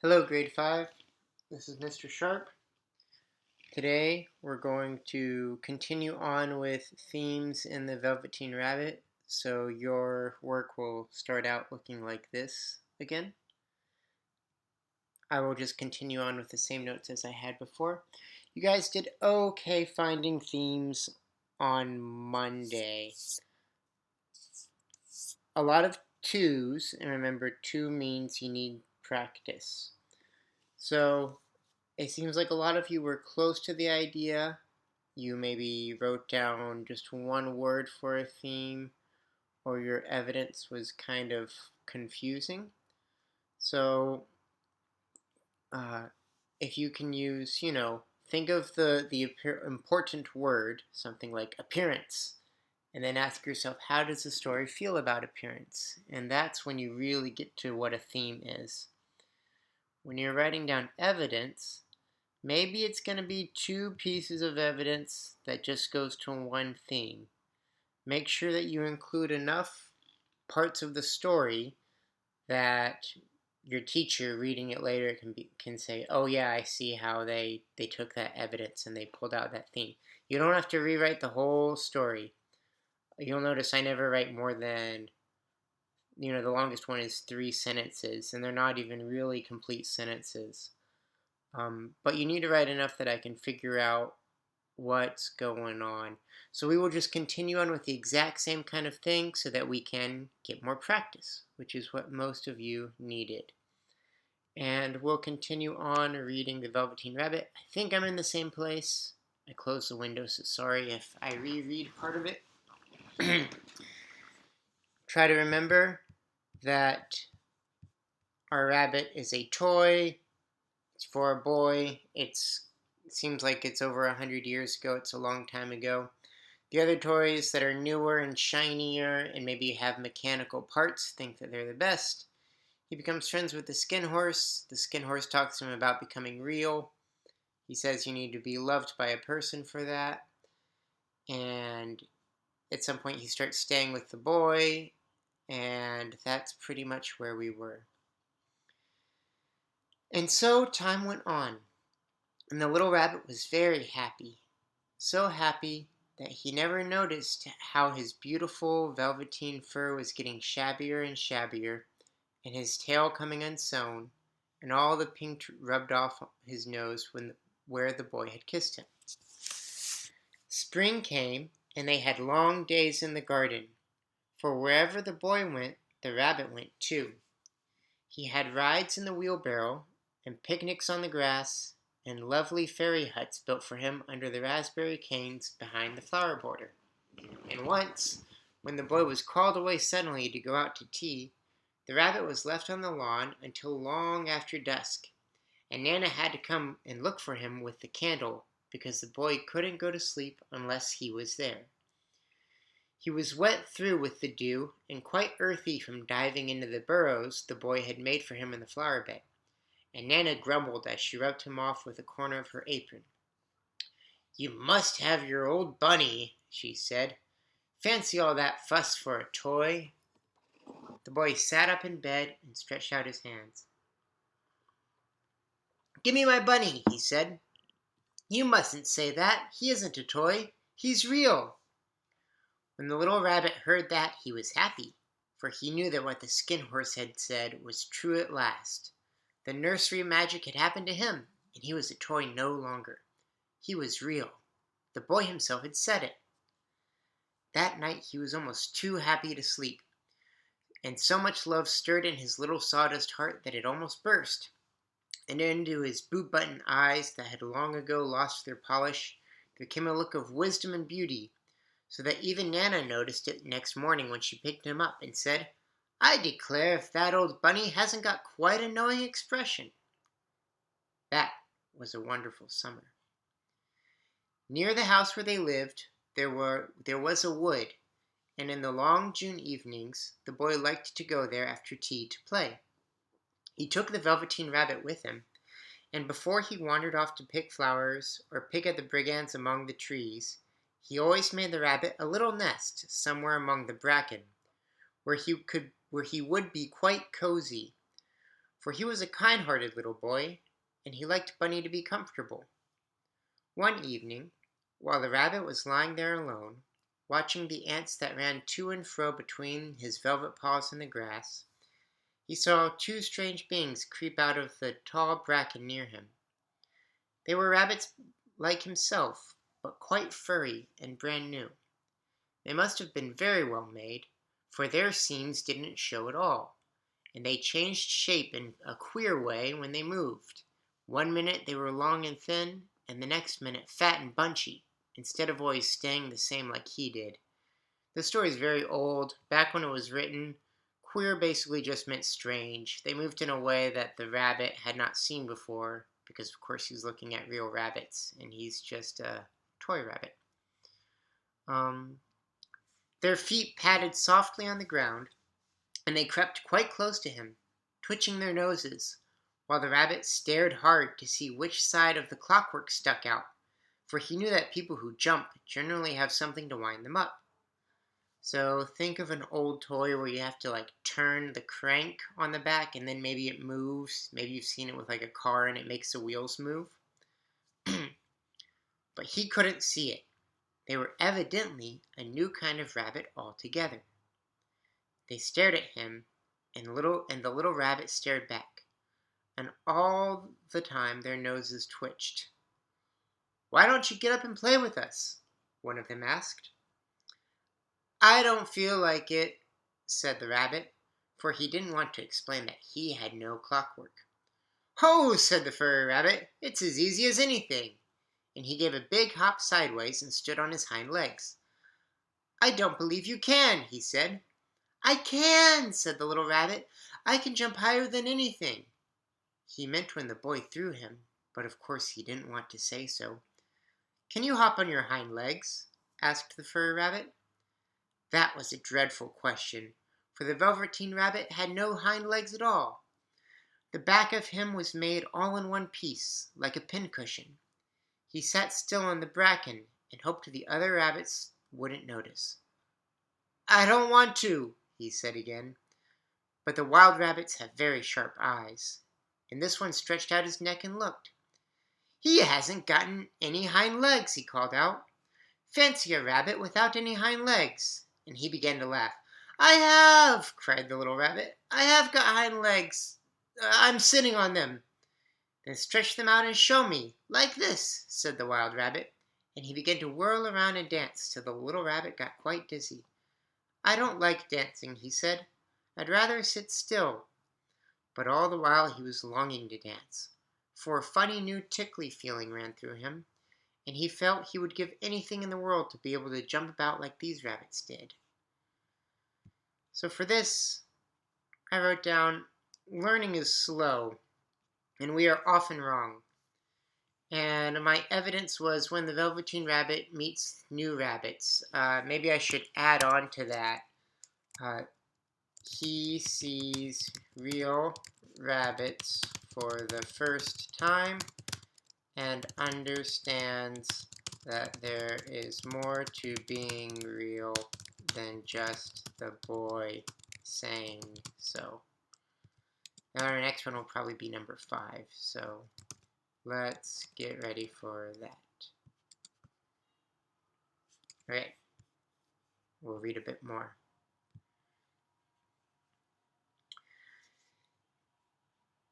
Hello, grade 5. This is Mr. Sharp. Today we're going to continue on with themes in the Velveteen Rabbit, so your work will start out looking like this again. I will just continue on with the same notes as I had before. You guys did okay finding themes on Monday. A lot of twos, and remember, two means you need practice. So it seems like a lot of you were close to the idea. You maybe wrote down just one word for a theme, or your evidence was kind of confusing. So if you can use, think of the important word, something like appearance, and then ask yourself, how does the story feel about appearance? And that's when you really get to what a theme is. When you're writing down evidence, maybe it's going to be two pieces of evidence that just goes to one theme. Make sure that you include enough parts of the story that your teacher reading it later can say, oh yeah, I see how they took that evidence and they pulled out that theme. You don't have to rewrite the whole story. You'll notice I never write more than, the longest one is 3 sentences, and they're not even really complete sentences. But you need to write enough that I can figure out what's going on. So we will just continue on with the exact same kind of thing so that we can get more practice, which is what most of you needed. And we'll continue on reading The Velveteen Rabbit. I think I'm in the same place. I closed the window, so sorry if I reread part of it. Try to remember that our rabbit is a toy. It's for a boy. It seems like it's over 100 years ago. It's a long time ago. The other toys that are newer and shinier and maybe have mechanical parts think that they're the best. He becomes friends with the Skin Horse. The Skin Horse talks to him about becoming real. He says you need to be loved by a person for that. And at some point he starts staying with the boy, and that's pretty much where we were. And so time went on, and the little rabbit was very happy. So happy that he never noticed how his beautiful velveteen fur was getting shabbier and shabbier, and his tail coming unsewn, and all the pink rubbed off his nose where the boy had kissed him. Spring came, and they had long days in the garden, for wherever the boy went, the rabbit went too. He had rides in the wheelbarrow, and picnics on the grass, and lovely fairy huts built for him under the raspberry canes behind the flower border. And once, when the boy was called away suddenly to go out to tea, the rabbit was left on the lawn until long after dusk, and Nana had to come and look for him with the candle because the boy couldn't go to sleep unless he was there. He was wet through with the dew and quite earthy from diving into the burrows the boy had made for him in the flower bed, and Nana grumbled as she rubbed him off with a corner of her apron. "You must have your old bunny," she said. "Fancy all that fuss for a toy." The boy sat up in bed and stretched out his hands. "Give me my bunny," he said. "You mustn't say that. He isn't a toy. He's real." When the little rabbit heard that, he was happy, for he knew that what the Skin Horse had said was true at last. The nursery magic had happened to him, and he was a toy no longer. He was real. The boy himself had said it. That night he was almost too happy to sleep, and so much love stirred in his little sawdust heart that it almost burst. And into his boot-button eyes that had long ago lost their polish, there came a look of wisdom and beauty, so that even Nana noticed it next morning when she picked him up and said, "I declare if that old bunny hasn't got quite a knowing expression." That was a wonderful summer. Near the house where they lived, there was a wood, and in the long June evenings, the boy liked to go there after tea to play. He took the Velveteen Rabbit with him, and before he wandered off to pick flowers or pick at the brigands among the trees, he always made the rabbit a little nest somewhere among the bracken, where he would be quite cozy, for he was a kind-hearted little boy, and he liked Bunny to be comfortable. One evening, while the rabbit was lying there alone, watching the ants that ran to and fro between his velvet paws in the grass, he saw two strange beings creep out of the tall bracken near him. They were rabbits like himself, but quite furry and brand new. They must have been very well made, for their seams didn't show at all, and they changed shape in a queer way when they moved. One minute they were long and thin, and the next minute fat and bunchy, instead of always staying the same like he did. The story is very old. Back when it was written, queer basically just meant strange. They moved in a way that the rabbit had not seen before, because of course he's looking at real rabbits, and he's just a toy rabbit. Their feet padded softly on the ground, and they crept quite close to him, twitching their noses, while the rabbit stared hard to see which side of the clockwork stuck out, for he knew that people who jump generally have something to wind them up. So think of an old toy where you have to turn the crank on the back and then maybe it moves. Maybe you've seen it with a car and it makes the wheels move. But he couldn't see it. They were evidently a new kind of rabbit altogether. They stared at him, and the little rabbit stared back, and all the time their noses twitched. "Why don't you get up and play with us?" one of them asked. "I don't feel like it," said the rabbit, for he didn't want to explain that he had no clockwork. "Oh," said the furry rabbit, "it's as easy as anything," and he gave a big hop sideways and stood on his hind legs. "I don't believe you can," he said. "I can," said the little rabbit. "I can jump higher than anything." He meant when the boy threw him, but of course he didn't want to say so. "Can you hop on your hind legs?" asked the furry rabbit. That was a dreadful question, for the Velveteen Rabbit had no hind legs at all. The back of him was made all in one piece, like a pincushion. He sat still on the bracken and hoped the other rabbits wouldn't notice. "I don't want to," he said again. But the wild rabbits have very sharp eyes, and this one stretched out his neck and looked. "He hasn't gotten any hind legs," he called out. "Fancy a rabbit without any hind legs." And he began to laugh. "I have!" cried the little rabbit. "I have got hind legs. I'm sitting on them." "Then stretch them out and show me, like this," said the wild rabbit, and he began to whirl around and dance till the little rabbit got quite dizzy. "I don't like dancing," he said. "I'd rather sit still." But all the while he was longing to dance, for a funny new tickly feeling ran through him, and he felt he would give anything in the world to be able to jump about like these rabbits did. So for this, I wrote down, learning is slow, and we are often wrong. And my evidence was when the Velveteen Rabbit meets new rabbits. Maybe I should add on to that. He sees real rabbits for the first time and understands that there is more to being real than just the boy saying so. Now our next one will probably be number 5, so let's get ready for that. Alright, we'll read a bit more.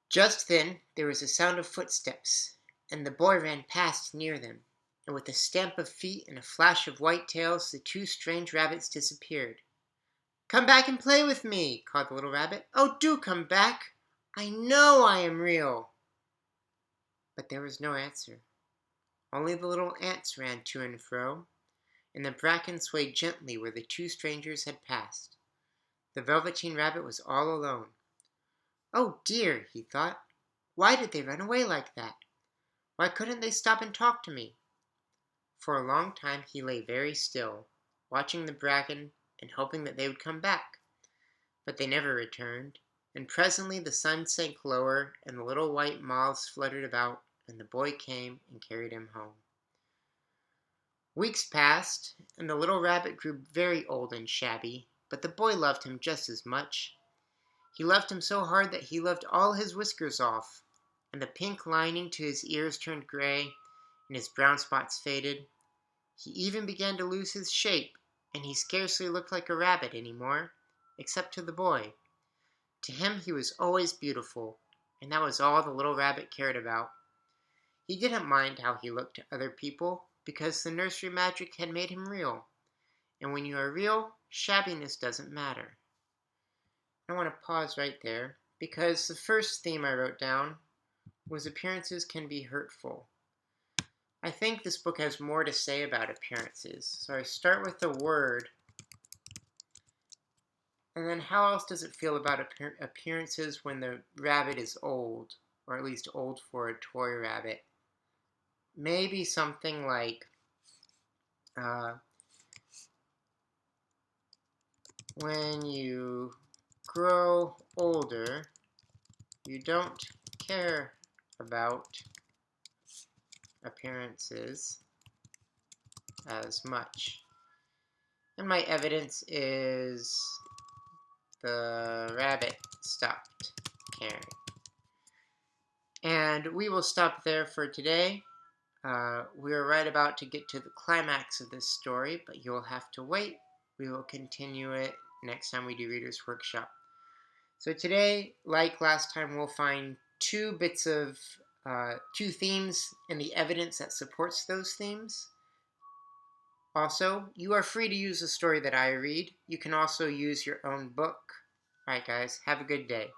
Just then there was a sound of footsteps, and the boy ran past near them, and with a stamp of feet and a flash of white tails the two strange rabbits disappeared. "Come back and play with me," called the little rabbit. "Oh, do come back. I know I am real." But there was no answer. Only the little ants ran to and fro, and the bracken swayed gently where the two strangers had passed. The Velveteen Rabbit was all alone. "Oh dear," he thought. "Why did they run away like that? Why couldn't they stop and talk to me?" For a long time he lay very still, watching the bracken and hoping that they would come back. But they never returned, and presently the sun sank lower and the little white moths fluttered about, and the boy came and carried him home. Weeks passed, and the little rabbit grew very old and shabby, but the boy loved him just as much. He loved him so hard that he left all his whiskers off, and the pink lining to his ears turned gray, and his brown spots faded. He even began to lose his shape, and he scarcely looked like a rabbit anymore, except to the boy. To him he was always beautiful, and that was all the little rabbit cared about. He didn't mind how he looked to other people, because the nursery magic had made him real. And when you are real, shabbiness doesn't matter. I want to pause right there, because the first theme I wrote down was appearances can be hurtful. I think this book has more to say about appearances. So I start with the word, and then how else does it feel about appearances when the rabbit is old, or at least old for a toy rabbit? Maybe something like, when you grow older, you don't care about appearances as much. And my evidence is the rabbit stopped caring. And we will stop there for today. We are right about to get to the climax of this story, but you'll have to wait. We will continue it next time we do Reader's Workshop. So today, like last time, we'll find two themes and the evidence that supports those themes. Also, you are free to use the story that I read. You can also use your own book. Alright guys, have a good day.